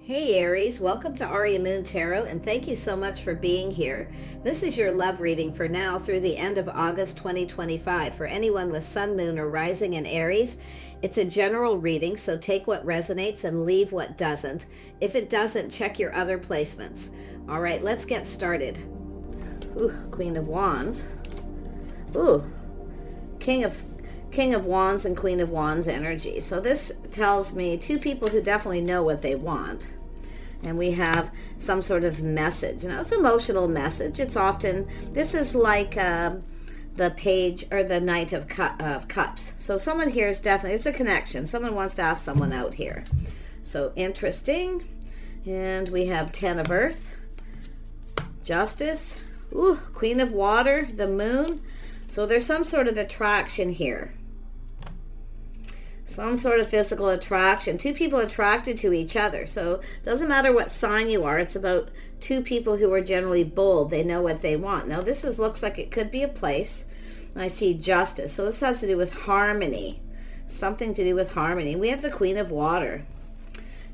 Hey Aries, welcome to Aria Moon Tarot, and thank you so much for being here. This is your love reading for now through the end of August 2025 for anyone with Sun, Moon, or Rising in Aries. It's a general reading, so take what resonates and leave what doesn't. If it doesn't, check your other placements. All right, let's get started. Ooh, Queen of Wands. Ooh, King of Wands and Queen of Wands energy. So this tells me two people who definitely know what they want. And we have some sort of message. Now, it's an emotional message. It's often, this is like the page or the Knight of Cups. So someone here is definitely, it's a connection. Someone wants to ask someone out here. So interesting. And we have 10 of Earth, Justice, ooh, Queen of Water, the Moon. So there's some sort of attraction here. Some sort of physical attraction. Two people attracted to each other. So it doesn't matter what sign you are. It's about two people who are generally bold. They know what they want. Now this looks like it could be a place. I see Justice. So this has to do with harmony. Something to do with harmony. We have the Queen of Water.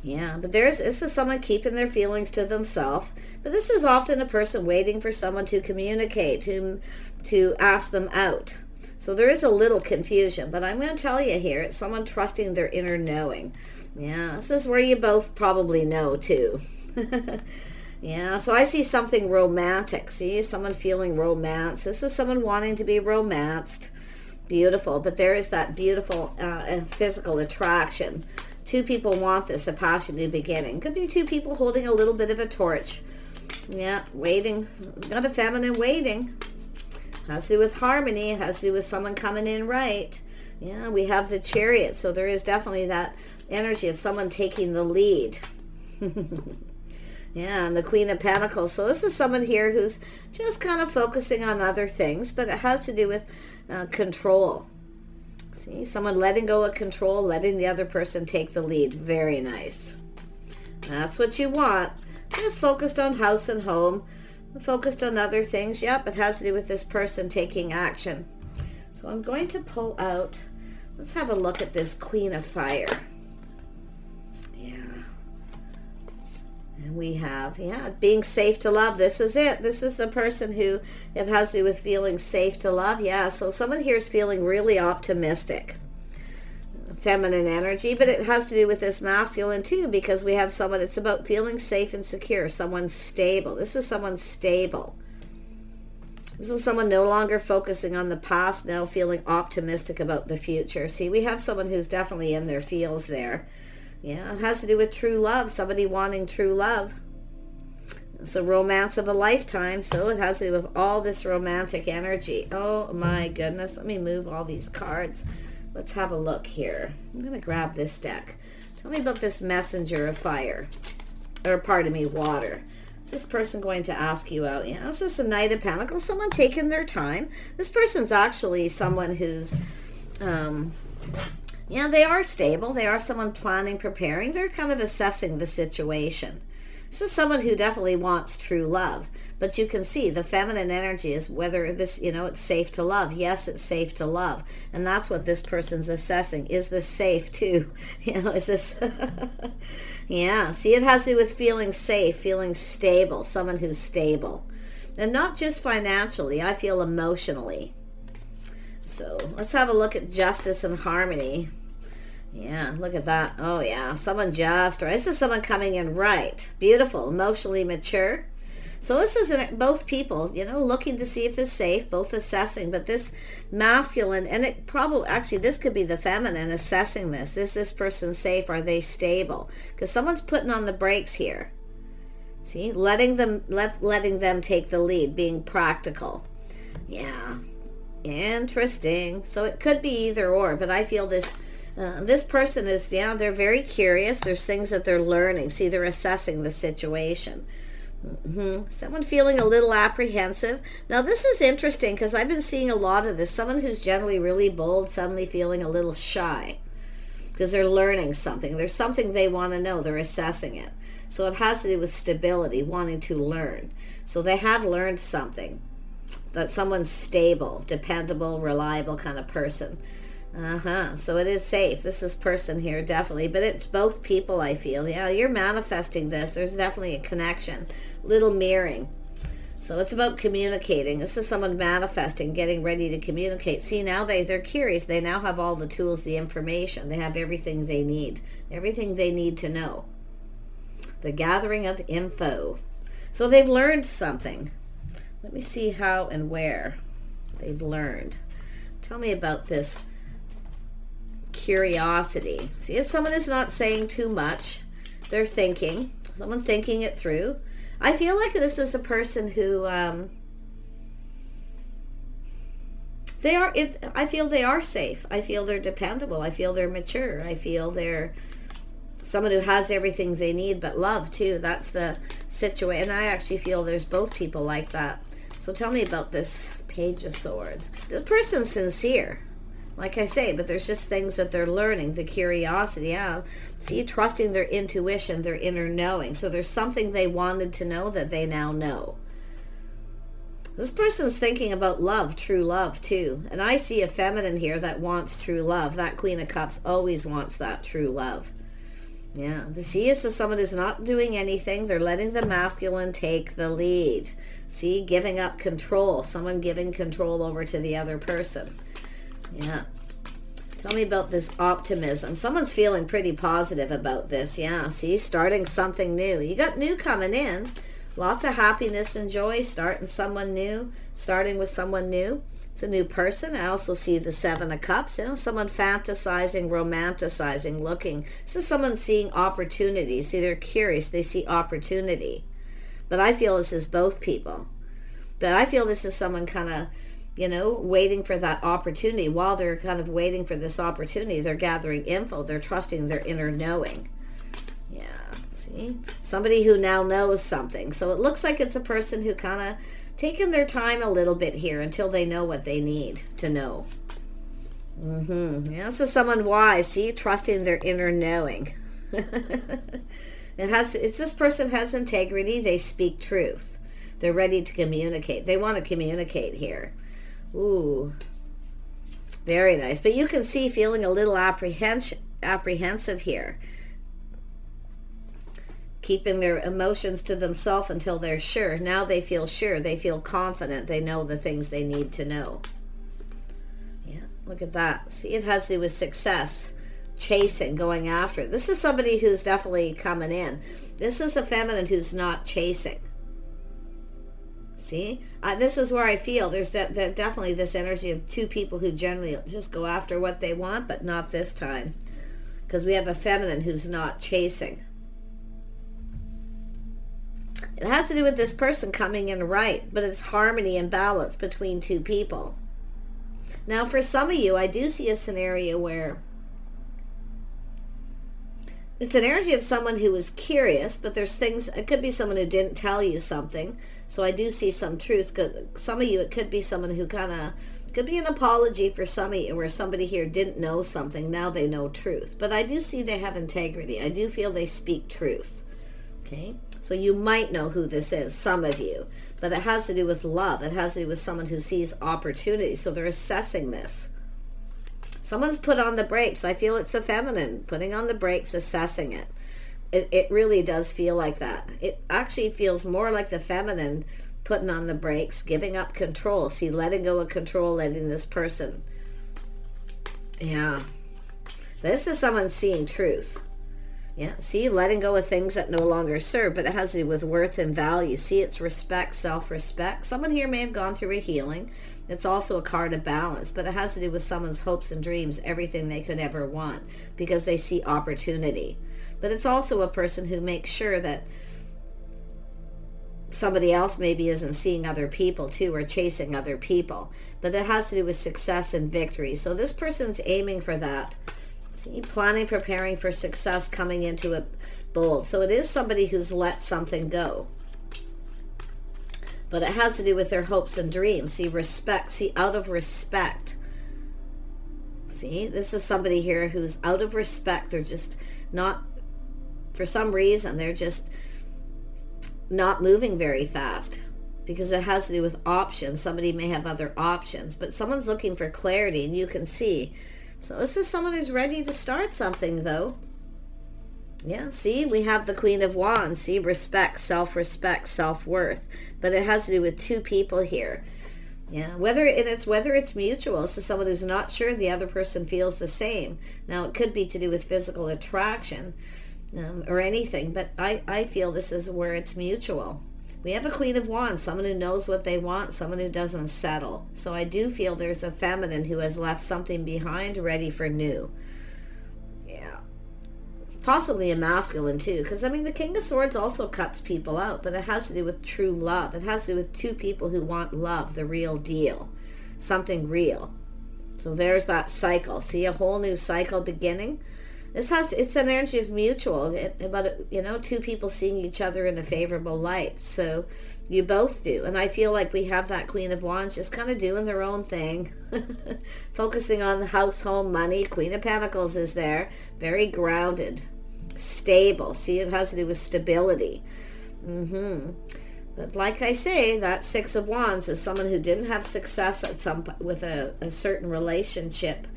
Yeah, but this is someone keeping their feelings to themselves. But this is often a person waiting for someone to communicate, to ask them out. So there is a little confusion, but I'm going to tell you here, it's someone trusting their inner knowing. Yeah, this is where you both probably know too. Yeah, so I see something romantic. See, someone feeling romance. This is someone wanting to be romanced. Beautiful, but there is that beautiful physical attraction. Two people want this, a passionate beginning. Could be two people holding a little bit of a torch. Yeah, waiting. Got a feminine waiting. Has to do with harmony. It has to do with someone coming in right. Yeah, we have the Chariot. So there is definitely that energy of someone taking the lead. Yeah, and the Queen of Pentacles. So this is someone here who's just kind of focusing on other things, but it has to do with control. See, someone letting go of control, letting the other person take the lead. Very nice. That's what you want. Just focused on house and home. Focused on other things. Yep, it has to do with this person taking action. So I'm going to pull out, let's have a look at this Queen of Fire. Yeah. And we have, yeah, being safe to love. This is it. This is the person who it has to do with feeling safe to love. Yeah, so someone here is feeling really optimistic. Feminine energy, but it has to do with this masculine too, because we have someone, it's about feeling safe and secure, someone stable. This is someone stable. This is someone no longer focusing on the past, now feeling optimistic about the future. See, we have someone who's definitely in their feels there. Yeah, it has to do with true love, somebody wanting true love. It's a romance of a lifetime, so it has to do with all this romantic energy. Oh my goodness, let me move all these cards. Let's have a look here. I'm going to grab this deck. Tell me about this messenger of fire. Or, pardon me, water. Is this person going to ask you out? Yeah, this is a Knight of Pentacles. Someone taking their time. This person's actually someone who's, yeah, they are stable. They are someone planning, preparing. They're kind of assessing the situation. This is someone who definitely wants true love. But you can see the feminine energy is whether this, you know, it's safe to love. Yes, it's safe to love. And that's what this person's assessing. Is this safe too? You know, is this... Yeah, see, it has to do with feeling safe, feeling stable. Someone who's stable. And not just financially. I feel emotionally. So let's have a look at justice and harmony. Yeah, look at that. Oh, yeah. Someone just, right? This is someone coming in right. Beautiful. Emotionally mature. So this is both people, you know, looking to see if it's safe, both assessing. But this masculine, and it probably, actually, this could be the feminine assessing this. Is this person safe? Are they stable? Because someone's putting on the brakes here. See? Letting them take the lead, being practical. Yeah. Interesting. So it could be either or, but I feel this... this person is, yeah, they're very curious. There's things that they're learning. See, they're assessing the situation. Someone feeling a little apprehensive. Now, this is interesting because I've been seeing a lot of this. Someone who's generally really bold, suddenly feeling a little shy because they're learning something. There's something they want to know. They're assessing it. So it has to do with stability, wanting to learn. So they have learned something. That someone's stable, dependable, reliable kind of person. So it is safe. This is person here, definitely. But it's both people, I feel. Yeah, you're manifesting this. There's definitely a connection. Little mirroring. So it's about communicating. This is someone manifesting, getting ready to communicate. See, now they're curious. They now have all the tools, the information. They have everything they need. Everything they need to know. The gathering of info. So they've learned something. Let me see how and where they've learned. Tell me about this curiosity. See, it's someone who's not saying too much. They're thinking. Someone thinking it through. I feel like this is a person who I feel they are safe. I feel they're dependable. I feel they're mature. I feel they're someone who has everything they need, but love too. That's the situation. And I actually feel there's both people like that. So tell me about this Page of Swords. This person's sincere, like I say, but there's just things that they're learning, the curiosity. Yeah. See, trusting their intuition, their inner knowing. So there's something they wanted to know that they now know. This person's thinking about love, true love too. And I see a feminine here that wants true love. That Queen of Cups always wants that true love. Yeah, the See is someone who's not doing anything. They're letting the masculine take the lead. See, giving up control. Someone giving control over to the other person. Yeah. Tell me about this optimism. Someone's feeling pretty positive about this. Yeah, see, starting something new. You got new coming in. Lots of happiness and joy, starting someone new, starting with someone new. It's a new person. I also see the Seven of Cups. You know, someone fantasizing, romanticizing, looking. This is someone seeing opportunity. See, they're curious. They see opportunity. But I feel this is both people. But I feel this is someone kind of, you know, waiting for that opportunity. While they're kind of waiting for this opportunity, they're gathering info. They're trusting their inner knowing. Yeah, see? Somebody who now knows something. So it looks like it's a person who kind of taking their time a little bit here until they know what they need to know. Yeah, this is someone wise. See, trusting their inner knowing. It's this person has integrity. They speak truth. They're ready to communicate. They want to communicate here. Ooh, very nice. But you can see feeling a little apprehensive here. Keeping their emotions to themselves until they're sure. Now they feel sure. They feel confident. They know the things they need to know. Yeah, look at that. See, it has to do with success. Chasing, going after it. This is somebody who's definitely coming in. This is a feminine who's not chasing. See, this is where I feel there's definitely this energy of two people who generally just go after what they want, but not this time. Because we have a feminine who's not chasing. It has to do with this person coming in right, but it's harmony and balance between two people. Now, for some of you, I do see a scenario where it's an energy of someone who is curious, but there's things, it could be someone who didn't tell you something. So I do see some truth. Some of you, it could be someone who could be an apology for some of you, where somebody here didn't know something, now they know truth. But I do see they have integrity. I do feel they speak truth. Okay? So you might know who this is, some of you. But it has to do with love. It has to do with someone who sees opportunity. So they're assessing this. Someone's put on the brakes. I feel it's the feminine putting on the brakes, assessing it. It really does feel like that. It actually feels more like the feminine putting on the brakes, giving up control. See, letting go of control, letting this person. Yeah. This is someone seeing truth. Yeah, see, letting go of things that no longer serve, but it has to do with worth and value. See, it's respect, self-respect. Someone here may have gone through a healing. It's also a card of balance, but it has to do with someone's hopes and dreams, everything they could ever want, because they see opportunity. But it's also a person who makes sure that somebody else maybe isn't seeing other people too, or chasing other people. But it has to do with success and victory. So this person's aiming for that. See, planning, preparing for success, coming into it bold. So it is somebody who's let something go. But it has to do with their hopes and dreams. See, respect. See, out of respect. See, this is somebody here who's out of respect. They're just not, for some reason, they're just not moving very fast. Because it has to do with options. Somebody may have other options. But someone's looking for clarity, and you can see So this is someone who's ready to start something, though. Yeah, see, we have the Queen of Wands. See, respect, self-respect, self-worth. But it has to do with two people here. Yeah, whether it's mutual. This is someone who's not sure the other person feels the same. Now, it could be to do with physical attraction or anything, but I feel this is where it's mutual. We have a Queen of Wands, someone who knows what they want, someone who doesn't settle. So I do feel there's a feminine who has left something behind, ready for new. Yeah. Possibly a masculine too, because I mean the King of Swords also cuts people out, but it has to do with true love. It has to do with two people who want love, the real deal, something real. So there's that cycle. See, a whole new cycle beginning. It's an energy of mutual, about two people seeing each other in a favorable light. So you both do, and I feel like we have that Queen of Wands just kind of doing their own thing, focusing on the house, home, money. Queen of Pentacles is there, very grounded, stable. See, it has to do with stability. But like I say, that Six of Wands is someone who didn't have success with a certain relationship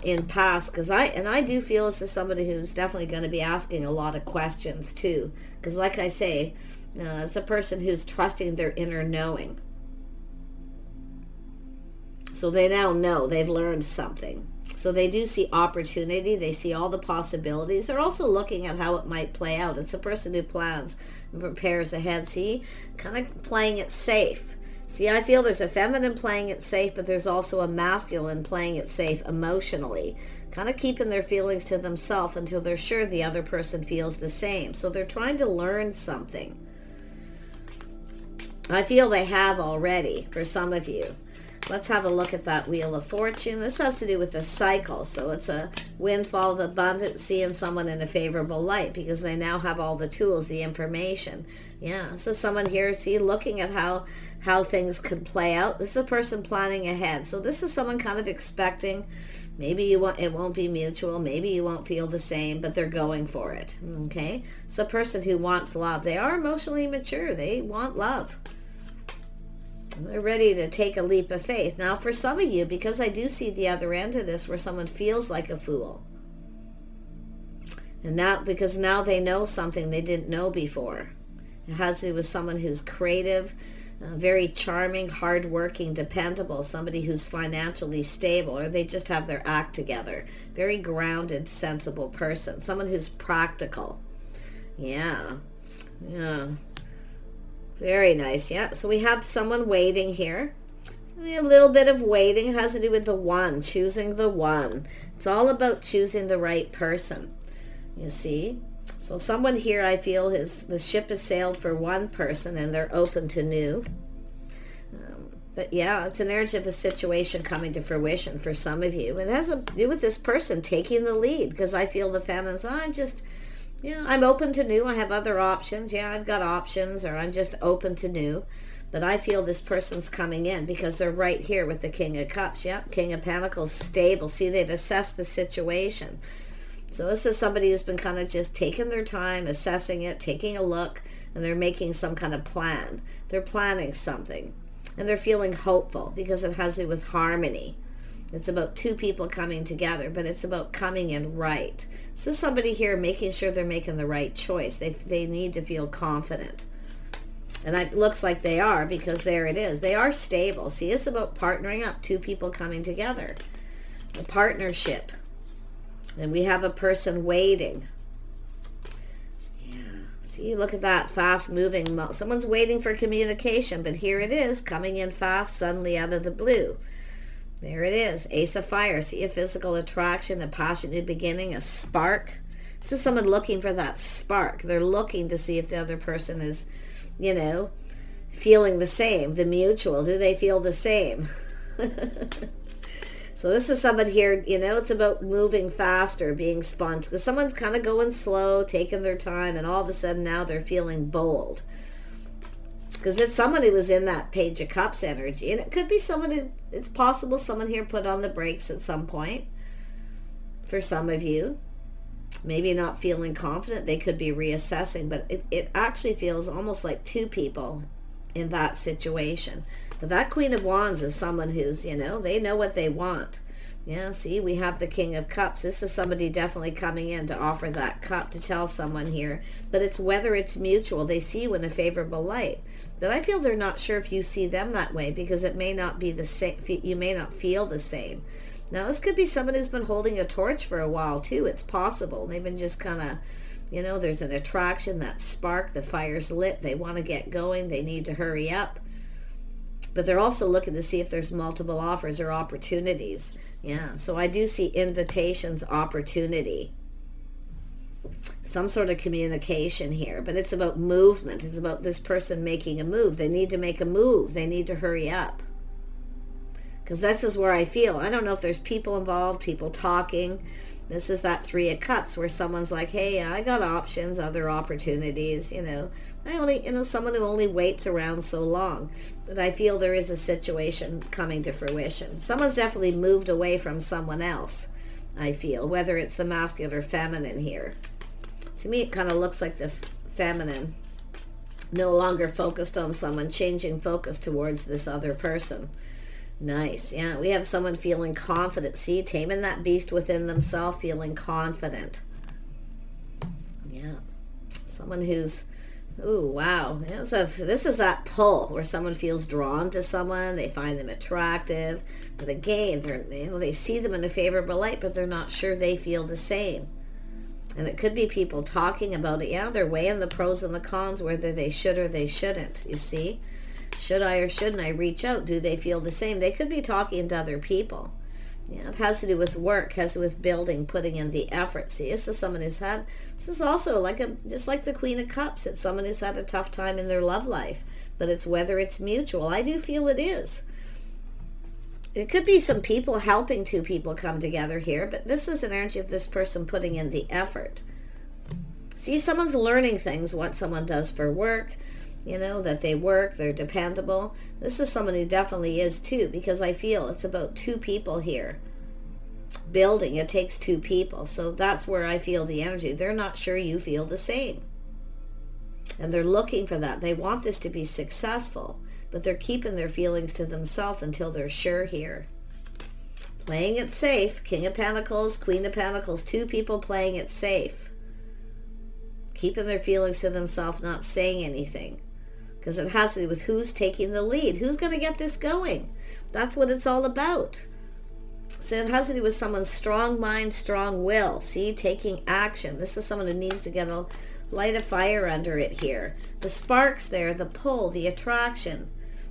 in past, because I do feel this is somebody who's definitely going to be asking a lot of questions too, because like I say, it's a person who's trusting their inner knowing. So they now know, they've learned something. So they do see opportunity, they see all the possibilities. They're also looking at how it might play out. It's a person who plans and prepares ahead. See, kind of playing it safe. See, I feel there's a feminine playing it safe, but there's also a masculine playing it safe emotionally, kind of keeping their feelings to themselves until they're sure the other person feels the same. So they're trying to learn something. I feel they have already for some of you. Let's have a look at that Wheel of Fortune. This has to do with the cycle. So it's a windfall of abundance, seeing someone in a favorable light because they now have all the tools, the information. Yeah, so someone here, see, looking at how things could play out. This is a person planning ahead. So this is someone kind of expecting, maybe it won't be mutual, maybe you won't feel the same, but they're going for it. Okay? It's a person who wants love. They are emotionally mature. They want love. They're ready to take a leap of faith. Now, for some of you, because I do see the other end of this where someone feels like a fool. And now, because now they know something they didn't know before. It has to do with someone who's creative, very charming, hardworking, dependable, somebody who's financially stable, or they just have their act together. Very grounded, sensible person. Someone who's practical. Yeah. Yeah. Very nice, yeah. So we have someone waiting here. A little bit of waiting. It has to do with the one, choosing the one. It's all about choosing the right person, you see. So someone here, I feel, the ship has sailed for one person and they're open to new. But yeah, it's an energy of a situation coming to fruition for some of you. It has to do with this person taking the lead, because I feel the feminine's, I'm open to new. I have other options. Yeah, I've got options, or I'm just open to new. But I feel this person's coming in because they're right here with the King of Cups. Yeah, King of Pentacles, stable. See, they've assessed the situation. So this is somebody who's been kind of just taking their time, assessing it, taking a look, and they're making some kind of plan. They're planning something. And they're feeling hopeful because it has to do with harmony. It's about two people coming together, but it's about coming in right. So somebody here making sure they're making the right choice. They need to feel confident. And it looks like they are, because there it is. They are stable. See, it's about partnering up, two people coming together. A partnership. And we have a person waiting. Yeah. See, look at that, fast moving. Someone's waiting for communication, but here it is, coming in fast, suddenly out of the blue. There it is, Ace of Fire. See, a physical attraction, a passionate new beginning, a spark. This is someone looking for that spark. They're looking to see if the other person is, feeling the same, the mutual. Do they feel the same? So this is someone here, it's about moving faster, being spontaneous. Because someone's kind of going slow, taking their time, and all of a sudden now they're feeling bold. Because it's someone who was in that Page of Cups energy. And it could be someone who, it's possible someone here put on the brakes at some point. For some of you. Maybe not feeling confident. They could be reassessing. But it actually feels almost like two people in that situation. But that Queen of Wands is someone who's, they know what they want. Yeah, see, we have the King of Cups. This is somebody definitely coming in to offer that cup to tell someone here. But it's whether it's mutual. They see you in a favorable light. But I feel they're not sure if you see them that way, because it may not be the same. You may not feel the same. Now, this could be someone who's been holding a torch for a while, too. It's possible. They've been just kind of, you know, there's an attraction, that spark, the fire's lit. They want to get going. They need to hurry up. But they're also looking to see if there's multiple offers or opportunities. Yeah, so I do see invitations, opportunity, some sort of communication here. But it's about movement. It's about this person making a move. They need to make a move. They need to hurry up. Because this is where I feel. I don't know if there's people involved, people talking. This is that Three of Cups where someone's like, hey, I got options, other opportunities, you know. Someone who only waits around so long. But I feel there is a situation coming to fruition. Someone's definitely moved away from someone else, I feel, whether it's the masculine or feminine here. To me, it kind of looks like the feminine no longer focused on someone, changing focus towards this other person. Nice. Yeah, we have someone feeling confident. See, taming that beast within themselves, feeling confident. Yeah. Someone who's, ooh, wow. Yeah, so this is that pull where someone feels drawn to someone. They find them attractive. But again, they see them in a favorable light, but they're not sure they feel the same. And it could be people talking about it. Yeah, they're weighing the pros and the cons, whether they should or they shouldn't, you see. Should I or shouldn't I reach out? Do they feel the same? They could be talking to other people. Yeah, it has to do with work, has to do with building, putting in the effort. See, this is someone who's had, this is also just like the Queen of Cups. It's someone who's had a tough time in their love life. But it's whether it's mutual. I do feel it is. It could be some people helping two people come together here, but this is an energy of this person putting in the effort. See, someone's learning things, what someone does for work. You know, that they work, they're dependable. This is someone who definitely is too, because I feel it's about two people here. Building, it takes two people. So that's where I feel the energy. They're not sure you feel the same. And they're looking for that. They want this to be successful, but they're keeping their feelings to themselves until they're sure here. Playing it safe. King of Pentacles, Queen of Pentacles, two people playing it safe. Keeping their feelings to themselves, not saying anything. Because it has to do with who's taking the lead. Who's going to get this going? That's what it's all about. So it has to do with someone's strong mind, strong will. See, taking action. This is someone who needs to get a light of fire under it here. The sparks there, the pull, the attraction.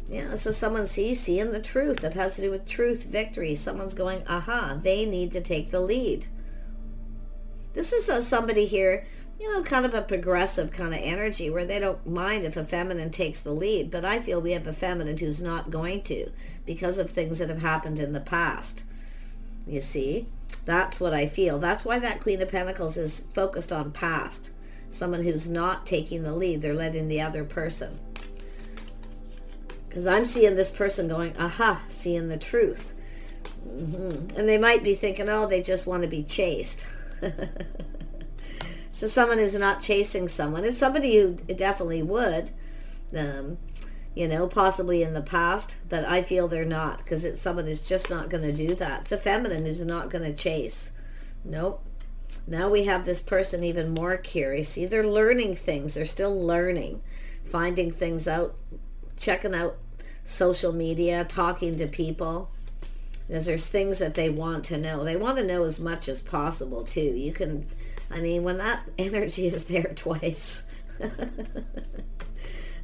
Yeah, this is someone seeing the truth. It has to do with truth, victory. Someone's going, aha, they need to take the lead. This is somebody here, you know, kind of a progressive kind of energy where they don't mind if a feminine takes the lead. But I feel we have a feminine who's not going to, because of things that have happened in the past. You see, that's what I feel. That's why that Queen of Pentacles is focused on past. Someone who's not taking the lead. They're letting the other person. Because I'm seeing this person going, aha, seeing the truth. And they might be thinking, oh, they just want to be chased. So someone who's not chasing someone. It's somebody who definitely would, you know, possibly in the past, but I feel they're not, because it's someone who's just not going to do that. It's a feminine who's not going to chase. Nope. Now we have this person even more curious. See, they're learning things. They're still learning, finding things out, checking out social media, talking to people. Because there's things that they want to know. They want to know as much as possible, too. You can, I mean, when that energy is there twice.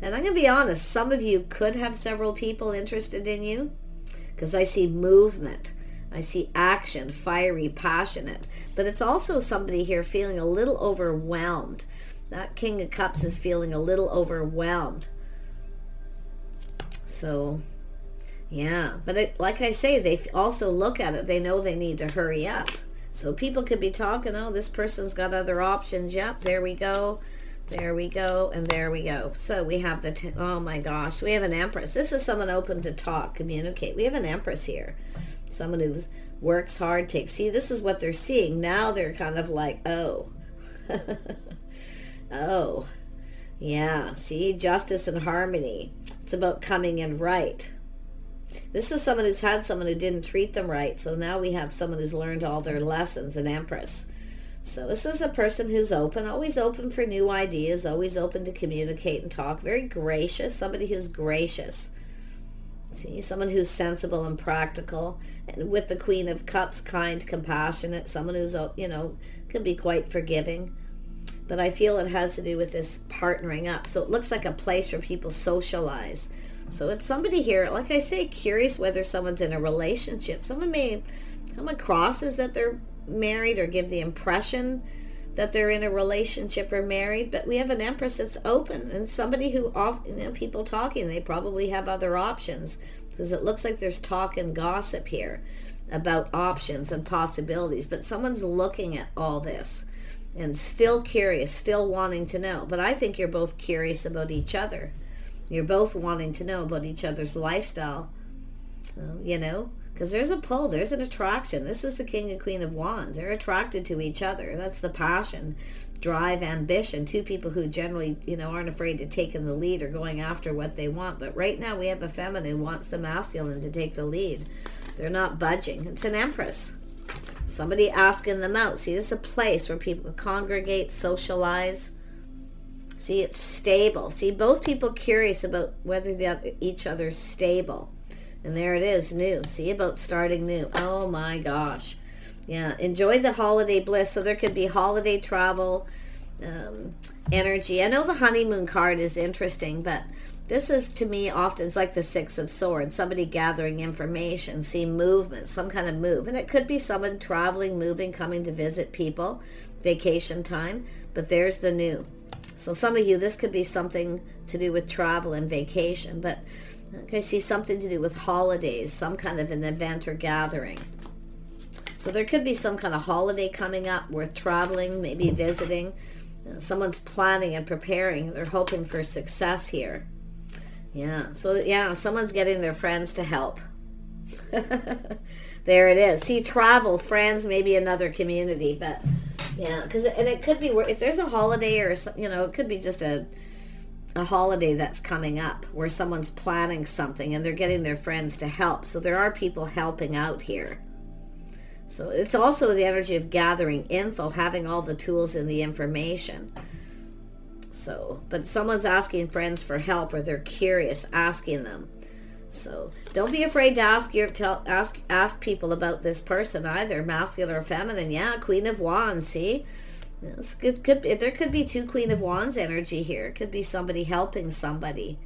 And I'm going to be honest, some of you could have several people interested in you, because I see movement. I see action, fiery, passionate. But it's also somebody here feeling a little overwhelmed. That King of Cups is feeling a little overwhelmed. So, yeah. But like I say, they also look at it. They know they need to hurry up. So people could be talking, oh, this person's got other options. Yep, there we go. There we go, and there we go. So we have oh my gosh, we have an Empress. This is someone open to talk, communicate. We have an Empress here. Someone who works hard, see, this is what they're seeing. Now they're kind of like, oh. Oh. Yeah, see, justice and harmony. It's about coming in right. This is someone who's had someone who didn't treat them right. So now we have someone who's learned all their lessons, an Empress. So this is a person who's open, always open for new ideas, always open to communicate and talk. Very gracious, somebody who's gracious. See, someone who's sensible and practical. And with the Queen of Cups, kind, compassionate, someone who's, you know, can be quite forgiving. But I feel it has to do with this partnering up. So it looks like a place where people socialize. So it's somebody here, like I say, curious whether someone's in a relationship. Someone may come across as that they're married or give the impression that they're in a relationship or married, but we have an Empress that's open, and somebody who, you know, people talking, they probably have other options, because it looks like there's talk and gossip here about options and possibilities, but someone's looking at all this and still curious, still wanting to know. But I think you're both curious about each other. You're both wanting to know about each other's lifestyle, you know, because there's a pull, there's an attraction. This is the King and Queen of Wands. They're attracted to each other. That's the passion, drive, ambition. Two people who generally, you know, aren't afraid to take in the lead or going after what they want. But right now we have a feminine who wants the masculine to take the lead. They're not budging. It's an Empress. Somebody asking them out. See, this is a place where people congregate, socialize. See, it's stable. See, both people curious about whether each other's stable. And there it is, new. See, about starting new. Oh my gosh. Yeah, enjoy the holiday bliss. So there could be holiday travel, energy. I know the honeymoon card is interesting, but this is, to me, often it's like the Six of Swords. Somebody gathering information, see movement, some kind of move. And it could be someone traveling, moving, coming to visit people, vacation time. But there's the new. So some of you, this could be something to do with travel and vacation. But I see something to do with holidays, some kind of an event or gathering. So there could be some kind of holiday coming up, worth traveling, maybe visiting. Someone's planning and preparing. They're hoping for success here. Yeah, so yeah, someone's getting their friends to help. There it is. See, travel, friends, maybe another community. But yeah, because, and it could be, if there's a holiday or, you know, it could be just a holiday that's coming up where someone's planning something and they're getting their friends to help. So there are people helping out here. So it's also the energy of gathering info, having all the tools and the information. So, but someone's asking friends for help, or they're curious, asking them. So don't be afraid to ask people about this person either, masculine or feminine. Yeah, Queen of Wands, see? There could be two Queen of Wands energy here. It could be somebody helping somebody,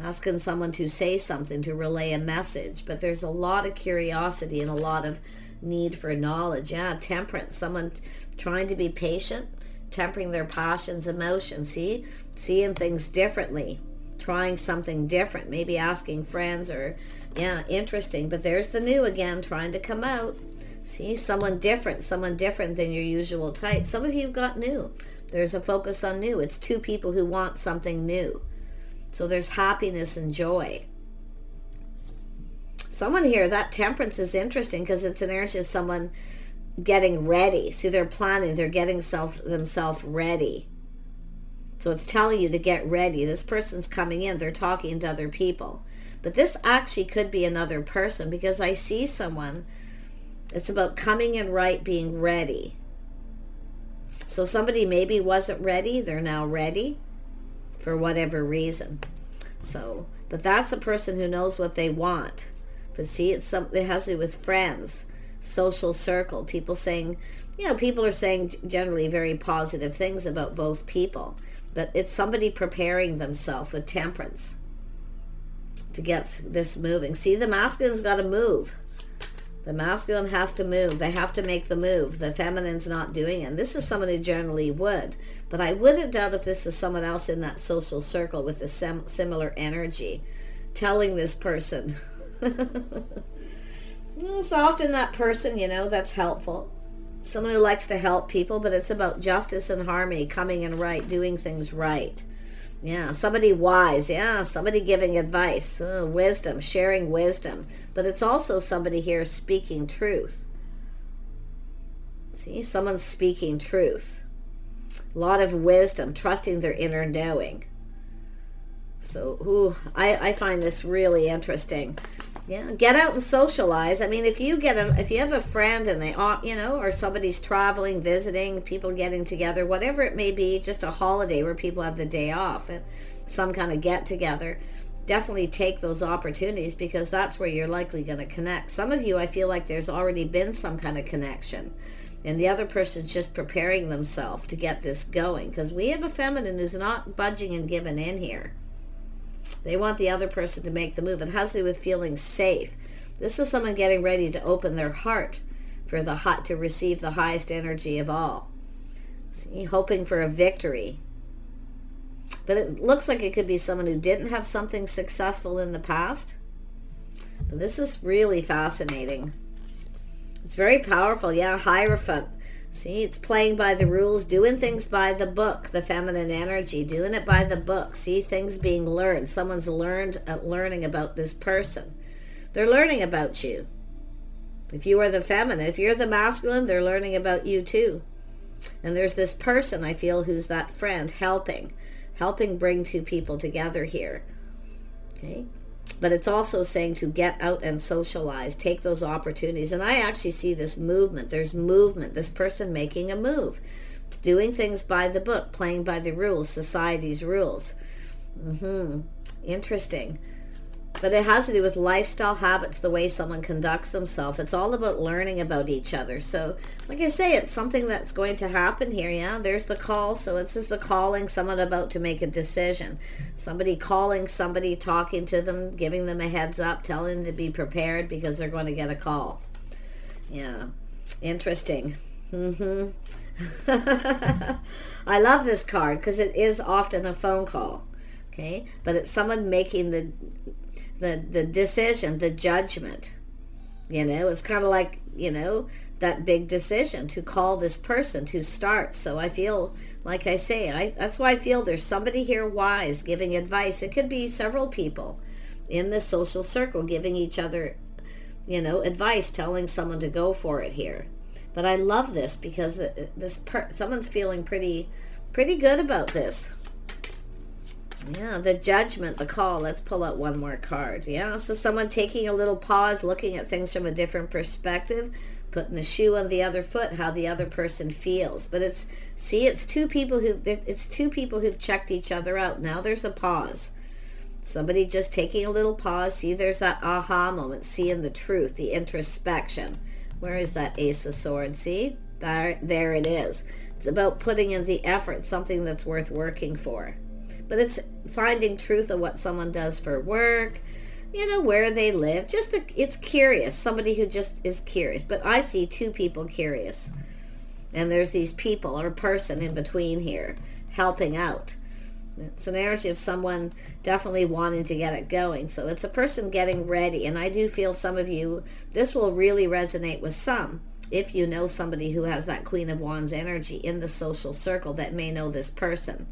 asking someone to say something, to relay a message. But there's a lot of curiosity and a lot of need for knowledge. Yeah, temperance, someone trying to be patient, tempering their passions, emotions. See, seeing things differently, trying something different, maybe asking friends, or yeah, interesting. But there's the new again, trying to come out. See, someone different than your usual type. Some of you have got new. There's a focus on new. It's two people who want something new. So there's happiness and joy. Someone here, that temperance is interesting because it's an energy of someone getting ready. See, they're planning, they're getting themselves ready. So it's telling you to get ready. This person's coming in, they're talking to other people. But this actually could be another person, because I see someone, it's about coming in right, being ready. So somebody maybe wasn't ready, they're now ready for whatever reason. So, but that's a person who knows what they want. But see, it has to do with friends, social circle, people saying, you know, people are saying generally very positive things about both people. But it's somebody preparing themselves with temperance to get this moving. See, the masculine's got to move. The masculine has to move. They have to make the move. The feminine's not doing it. And this is someone who generally would. But I wouldn't doubt if this is someone else in that social circle with a similar energy telling this person. It's often that person, you know, that's helpful. Someone who likes to help people, but it's about justice and harmony, coming in right, doing things right. Yeah, somebody wise. Yeah, somebody giving advice, wisdom, sharing wisdom. But it's also somebody here speaking truth. See, someone's speaking truth. A lot of wisdom, trusting their inner knowing. So, I find this really interesting. Yeah, get out and socialize. I mean, if you have a friend and they, or somebody's traveling, visiting, people getting together, whatever it may be, just a holiday where people have the day off and some kind of get together, definitely take those opportunities, because that's where you're likely going to connect. Some of you, I feel like there's already been some kind of connection, and the other person's just preparing themselves to get this going, because we have a feminine who's not budging and giving in here. They want the other person to make the move. It has to do with feeling safe. This is someone getting ready to open their heart for to receive the highest energy of all. See, hoping for a victory. But it looks like it could be someone who didn't have something successful in the past. But this is really fascinating. It's very powerful. Yeah, Hierophant. See, it's playing by the rules, doing things by the book, the feminine energy, doing it by the book. See, things being learned. Someone's learning about this person. They're learning about you. If you are the feminine, if you're the masculine, they're learning about you too. And there's this person, I feel, who's that friend, helping bring two people together here. Okay? But it's also saying to get out and socialize, take those opportunities. And I actually see this movement. There's movement. This person making a move, doing things by the book, playing by the rules, society's rules. Interesting. But it has to do with lifestyle habits, the way someone conducts themselves. It's all about learning about each other. So, like I say, it's something that's going to happen here. Yeah, there's the call. So this is the calling, someone about to make a decision. Somebody calling somebody, talking to them, giving them a heads up, telling them to be prepared because they're going to get a call. Yeah, interesting. I love this card because it is often a phone call. Okay, but it's someone making the decision, the judgment. It's kind of like, that big decision to call this person to start. So I feel, like I say, that's why I feel there's somebody here wise giving advice. It could be several people in the social circle giving each other, advice, telling someone to go for it here. But I love this because someone's feeling pretty good about this. Yeah, the judgment, the call. Let's pull out one more card. Yeah, so someone taking a little pause, looking at things from a different perspective, putting the shoe on the other foot, how the other person feels. But it's two people who've checked each other out. Now there's a pause. Somebody just taking a little pause. See, there's that aha moment, seeing the truth, the introspection. Where is that Ace of Swords? See, there it is. It's about putting in the effort, something that's worth working for. But it's finding truth of what someone does for work, where they live. It's curious. Somebody who just is curious. But I see two people curious. And there's these people or person in between here helping out. It's an energy of someone definitely wanting to get it going. So it's a person getting ready. And I do feel some of you, this will really resonate with some. If you know somebody who has that Queen of Wands energy in the social circle that may know this person.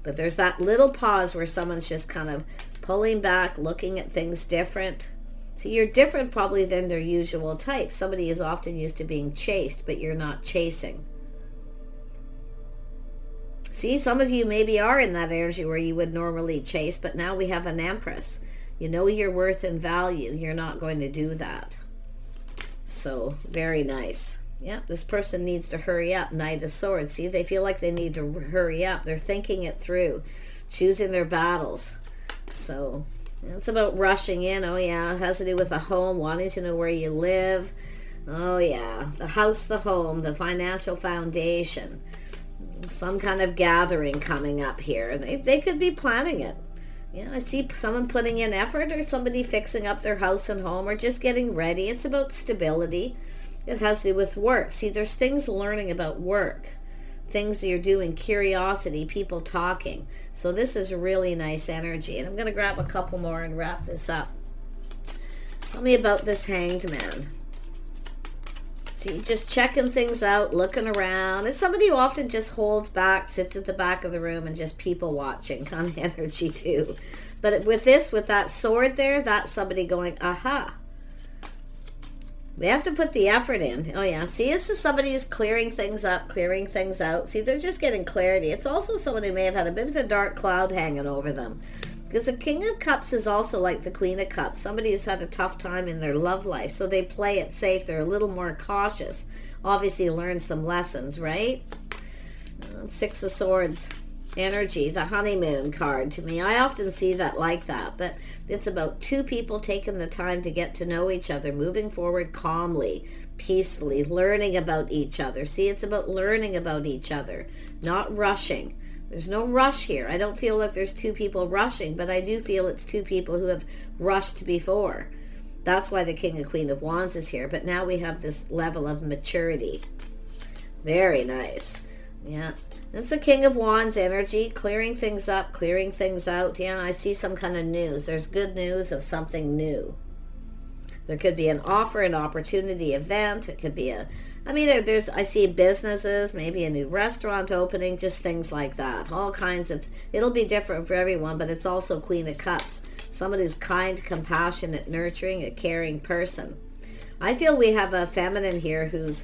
But there's that little pause where someone's just kind of pulling back, looking at things different. See, you're different probably than their usual type. Somebody is often used to being chased, but you're not chasing. See, some of you maybe are in that energy where you would normally chase, but now we have an Empress. You know your worth and value. You're not going to do that. So, very nice. Yeah, this person needs to hurry up. Knight of Swords. See, they feel like they need to hurry up. They're thinking it through, choosing their battles. So it's about rushing in. Oh, yeah, it has to do with a home, wanting to know where you live. Oh, yeah, the house, the home, the financial foundation. Some kind of gathering coming up here. They could be planning it. Yeah, I see someone putting in effort or somebody fixing up their house and home or just getting ready. It's about stability. It has to do with work. See, there's things learning about work, things that you're doing, curiosity, people talking. So this is really nice energy. And I'm going to grab a couple more and wrap this up. Tell me about this Hanged Man. See, just checking things out, looking around. It's somebody who often just holds back, sits at the back of the room and just people watching kind of energy too. But with that sword there, that's somebody going, aha. They have to put the effort in. Oh, yeah. See, this is somebody who's clearing things up, clearing things out. See, they're just getting clarity. It's also someone who may have had a bit of a dark cloud hanging over them. Because the King of Cups is also like the Queen of Cups. Somebody who's had a tough time in their love life, so they play it safe. They're a little more cautious. Obviously learn some lessons, right? Six of Swords energy, the honeymoon card to me. I often see that like that, but it's about two people taking the time to get to know each other, moving forward calmly, peacefully, learning about each other. See, it's about learning about each other, not rushing. There's no rush here. I don't feel like there's two people rushing, but I do feel it's two people who have rushed before. That's why the King and Queen of Wands is here. But now we have this level of maturity. Very nice. Yeah. It's the King of Wands energy, clearing things up, clearing things out. Yeah, I see some kind of news. There's good news of something new. There could be an offer, an opportunity, event. It could be I see businesses, maybe a new restaurant opening, just things like that. All kinds of, it'll be different for everyone, but it's also Queen of Cups. Someone who's kind, compassionate, nurturing, a caring person. I feel we have a feminine here who's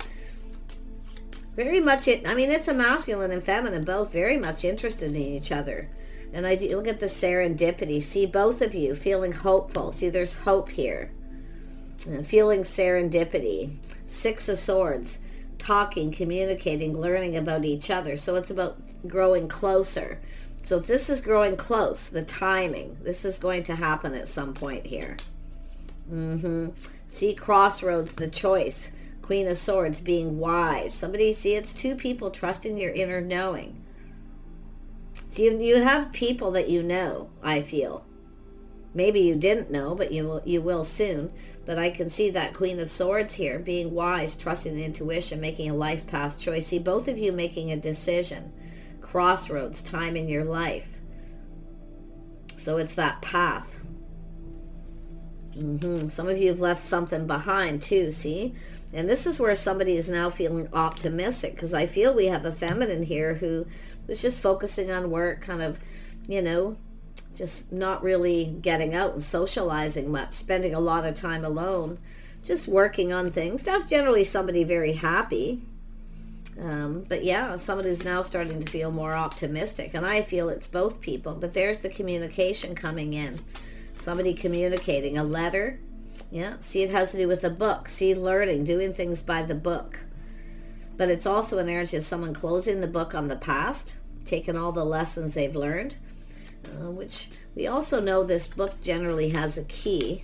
very much, it's a masculine and feminine, both very much interested in each other. And I do look at the serendipity. See, both of you feeling hopeful. See, there's hope here. Feeling serendipity. Six of Swords. Talking, communicating, learning about each other. So it's about growing closer. So this is growing close. The timing. This is going to happen at some point here. See, crossroads, the choice. Queen of Swords, being wise. Somebody, see, it's two people trusting your inner knowing. See, you have people that you know, I feel. Maybe you didn't know, but you will soon. But I can see that Queen of Swords here, being wise, trusting the intuition, making a life path choice. See, both of you making a decision. Crossroads, time in your life. So it's that path. Some of you have left something behind too, see? And this is where somebody is now feeling optimistic, because I feel we have a feminine here who was just focusing on work, kind of, just not really getting out and socializing much, spending a lot of time alone, just working on things. Not generally somebody very happy. But yeah, somebody who's now starting to feel more optimistic. And I feel it's both people. But there's the communication coming in. Somebody communicating, a letter. Yeah, see, it has to do with the book. See, learning, doing things by the book. But it's also an energy of someone closing the book on the past, taking all the lessons they've learned, which we also know this book generally has a key.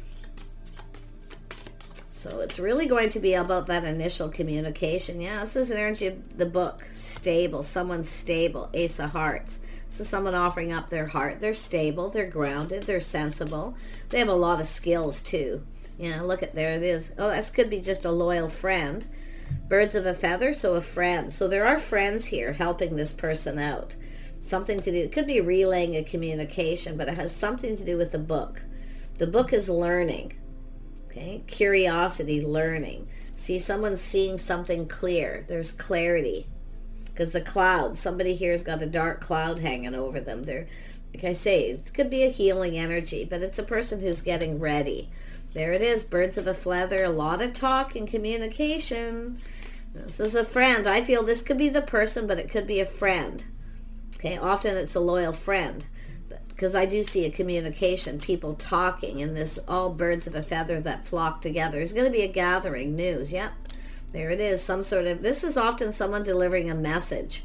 So it's really going to be about that initial communication. Yeah, this is an energy of the book. Stable, someone's stable. Ace of Hearts. So someone offering up their heart. They're stable, they're grounded, they're sensible. They have a lot of skills too. Yeah, look at, there it is. Oh, this could be just a loyal friend. Birds of a feather, so a friend. So there are friends here helping this person out. Something to do, it could be relaying a communication, but it has something to do with the book. The book is learning. Okay, curiosity, learning. See, someone's seeing something clear. There's clarity. Because the cloud, somebody here's got a dark cloud hanging over them. They're, like I say, it could be a healing energy, but it's a person who's getting ready. There it is, birds of a feather, a lot of talk and communication. This is a friend. I feel this could be the person, but it could be a friend. Okay, often it's a loyal friend. Because I do see a communication, people talking, and this all birds of a feather that flock together. There's going to be a gathering, news, yep. There it is, some sort of, this is often someone delivering a message.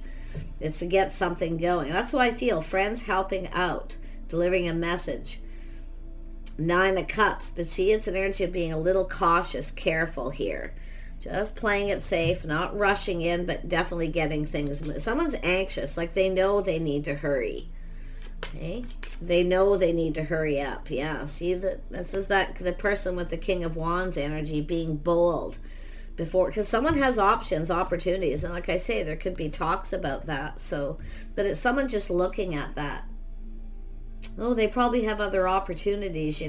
It's to get something going. That's why I feel friends helping out, delivering a message. Nine of Cups, but see, it's an energy of being a little cautious, careful here. Just playing it safe, not rushing in, but definitely getting things. Someone's anxious, like they know they need to hurry. Okay, they know they need to hurry up. Yeah, see, this is that the person with the King of Wands energy being bold before, because someone has options, opportunities, and like I say, there could be talks about that. So, but it's someone just looking at that. Oh, they probably have other opportunities,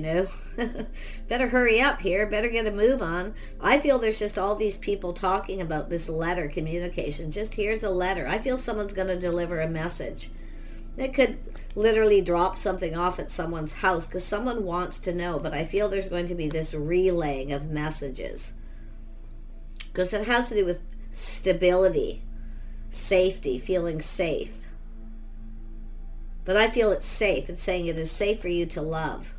Better hurry up here. Better get a move on. I feel there's just all these people talking about this letter communication. Just here's a letter. I feel someone's going to deliver a message. It could literally drop something off at someone's house because someone wants to know, but I feel there's going to be this relaying of messages. Because it has to do with stability, safety, feeling safe. But I feel it's safe. It's saying it is safe for you to love.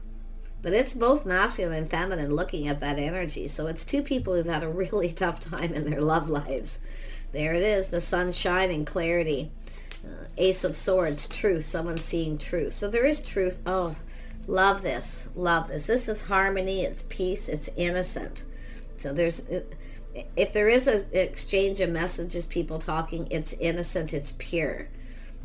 But it's both masculine and feminine looking at that energy. So it's two people who've had a really tough time in their love lives. There it is, the sun shining, clarity. Ace of Swords, truth, someone seeing truth. So there is truth. Oh, love this, love this. This is harmony, it's peace, it's innocent. So there's, if there is an exchange of messages, people talking, it's innocent, it's pure.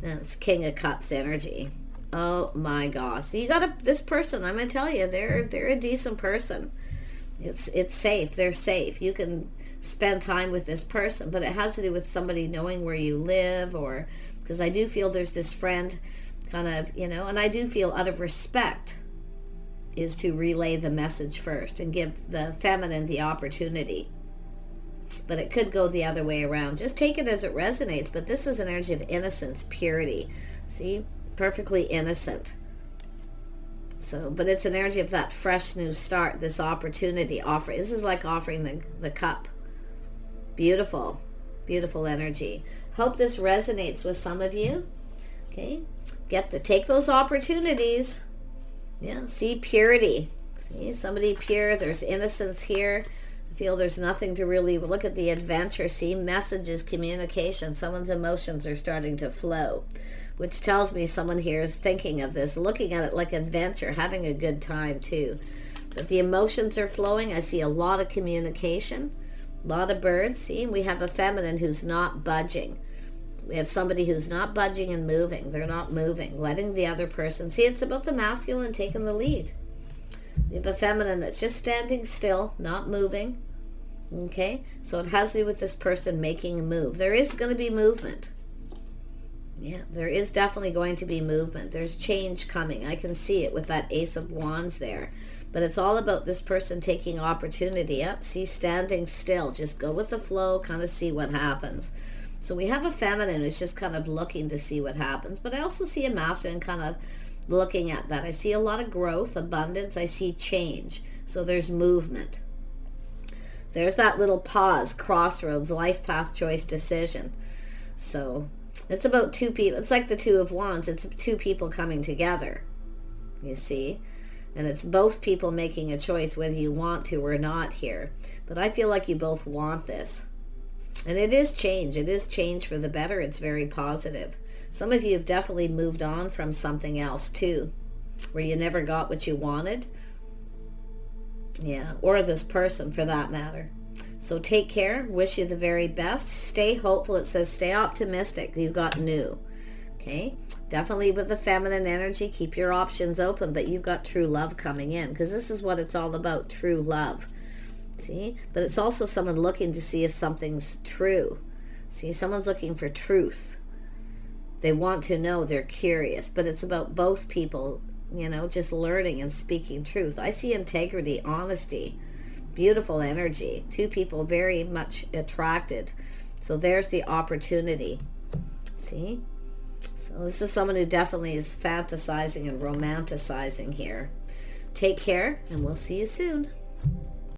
And it's King of Cups energy. Oh my gosh. So you got this person, I'm going to tell you, they're a decent person. It's safe, they're safe. You can spend time with this person, but it has to do with somebody knowing where you live, or because I do feel there's this friend kind of, and I do feel out of respect is to relay the message first and give the feminine the opportunity. But it could go the other way around. Just take it as it resonates, but this is an energy of innocence, purity. See? Perfectly innocent. So, but it's an energy of that fresh new start, this opportunity offering. This is like offering the cup. Beautiful, beautiful energy. Hope this resonates with some of you. Okay, take those opportunities. Yeah, see, purity. See, somebody pure. There's innocence here. I feel there's nothing to really look at the adventure. See, messages, communication. Someone's emotions are starting to flow, which tells me someone here is thinking of this, looking at it like adventure, having a good time too. But the emotions are flowing. I see a lot of communication, a lot of birds. See, we have a feminine who's not budging. We have somebody who's not budging and moving. They're not moving, letting the other person. See, it's about the masculine taking the lead. We have a feminine that's just standing still, not moving. Okay, so it has to do with this person making a move. There is going to be movement. Yeah, there is definitely going to be movement. There's change coming. I can see it with that Ace of Wands there. But it's all about this person taking opportunity. Up, see, standing still. Just go with the flow, kind of see what happens. So we have a feminine who's just kind of looking to see what happens. But I also see a masculine kind of looking at that. I see a lot of growth, abundance. I see change. So there's movement. There's that little pause, crossroads, life path, choice, decision. So it's about two people. It's like the Two of Wands. It's two people coming together, you see. And it's both people making a choice whether you want to or not here. But I feel like you both want this. And it is change. It is change for the better. It's very positive. Some of you have definitely moved on from something else too, where you never got what you wanted. Yeah, or this person for that matter. So take care. Wish you the very best. Stay hopeful. It says stay optimistic. You've got new. Okay? Definitely with the feminine energy, keep your options open, but you've got true love coming in, because this is what it's all about, true love. See? But it's also someone looking to see if something's true. See? Someone's looking for truth. They want to know. They're curious. But it's about both people, just learning and speaking truth. I see integrity, honesty, beautiful energy. Two people very much attracted. So there's the opportunity. See? So this is someone who definitely is fantasizing and romanticizing here. Take care, and we'll see you soon.